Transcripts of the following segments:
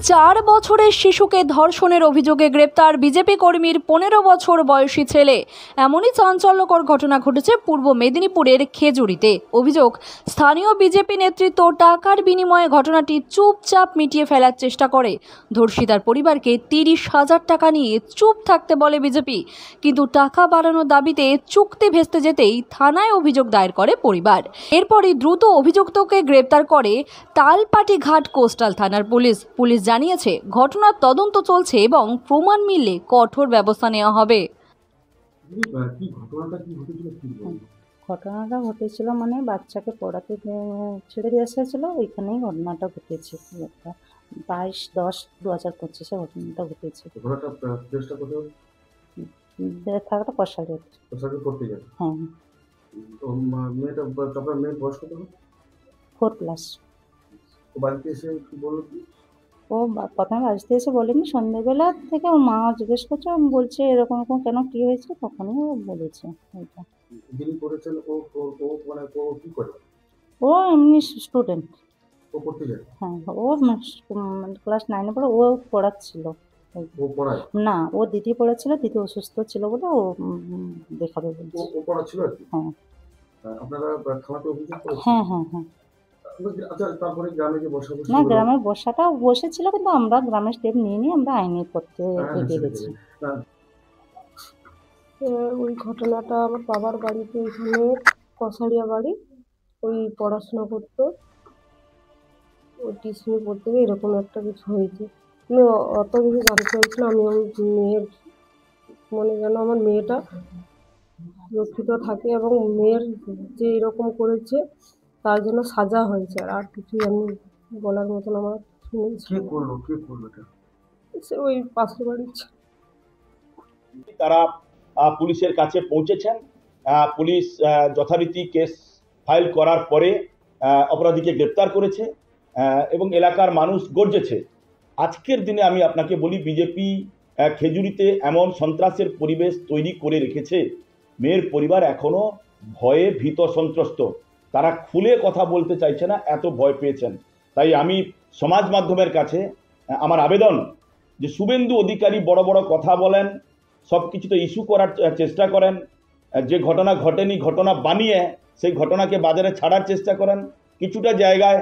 4 বছরের শিশুকে ধর্ষণের অভিযোগে গ্রেপ্তার বিজেপি কর্মীর 15 বছর বয়সী ছেলে। এমনই চাঞ্চল্যকর ঘটনা ঘটেছে পূর্ব মেদিনীপুরের খেজুরিতে। অভিযোগ, স্থানীয় বিজেপি নেতৃত্ব টাকার বিনিময়ে ঘটনাটি চুপচাপ মিটিয়ে ফেলার চেষ্টা করে। ধর্ষিতার পরিবারকে 30,000 টাকা নিয়ে চুপ থাকতে বলে বিজেপি, কিন্তু টাকা বাড়ানোর দাবিতে চুক্তি ভেস্তে যেতেই থানায় অভিযোগ দায়ের করে পরিবার। এরপরই দ্রুত অভিযুক্তকে গ্রেপ্তার করে তালপাটি ঘাট কোস্টাল থানার পুলিশ জানিয়েছে ঘটনার তদন্ত চলছে এবং প্রমাণ মিললে কঠোর ব্যবস্থা নেওয়া হবে। ঘটনাটা ঘটেছিল মানে বাচ্চাকে পড়াতে ছেড়ে দিয়ে এসেছিল, ওইখানেই ঘটনাটা ঘটেছে। 22/10/2025 ঘটনাটা ঘটেছে। থাকাটা কষালি হ্যাঁ। 4+। ও প্রথমে বাড়িতে এসে বলেনি, সন্ধ্যেবেলা থেকে ওর মা জিজ্ঞেস করছে, বলছে এরকম এরকম কেন, কি হয়েছে, তখনই ও বলেছে। ও এমনি স্টুডেন্ট। হ্যাঁ, ও ক্লাস 9-এ পড়ে। ও পড়াচ্ছিল না, ও দিদি পড়াচ্ছিল, দিদি অসুস্থ ছিল বলে ও দেখাবে বলছে। হ্যাঁ হ্যাঁ হ্যাঁ হ্যাঁ। না, গ্রামে বসাটাও বসেছিল, কিন্তু আমরা গ্রামের স্টেপ নিয়ে আমরা আইনি করতে এগিয়ে গেছি। ওই ঘটনাটা আমার বাবার বাড়িতে, এখানে কসারিয়া বাড়ি। ওই পড়াশোনা করতো, ওই টিউশনি পড়তে গিয়ে এরকম একটা কিছু হয়েছে। আমি অত কিছু জানতে চাইছি না। আমি ওই মেয়ের মনে যেন আমার মেয়েটা সুরক্ষিত থাকে এবং মেয়ের যে এরকম করেছে তার জন্য সাজা হয়েছে, আর কিছুই আমি বলার মতন আমার শুনেছি। ওই পাশের বাড়ির তারা পুলিশের কাছে পৌঁছেছেন। পুলিশ যথারীতি কেস ফাইল করার পরে অপরাধীকে গ্রেপ্তার করেছে এবং এলাকার মানুষ গর্জেছে। আজকের দিনে আমি আপনাকে বলি, বিজেপি খেজুরিতে এমন সন্ত্রাসের পরিবেশ তৈরি করে রেখেছে, মেয়ের পরিবার এখনো ভয়ে ভীত সন্ত্রস্ত। তারা খুলে কথা বলতে চাইছে না, এত ভয় পেয়েছেন। তাই আমি সমাজ মাধ্যমের কাছে আমার আবেদন যে শুভেন্দু অধিকারী বড় বড় কথা বলেন, সব কিছুতে ইস্যু করার চেষ্টা করেন, যে ঘটনা ঘটেনি ঘটনা বানিয়ে সেই ঘটনাকে বাজারে ছাড়ার চেষ্টা করেন। কিছুটা জায়গায়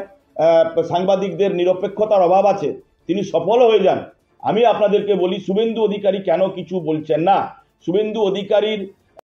সাংবাদিকদের নিরপেক্ষতার অভাব আছে, তিনি সফল হয়ে যান। আমি আপনাদেরকে বলি, শুভেন্দু অধিকারী কেন কিছু বলছেন না? শুভেন্দু অধিকারীর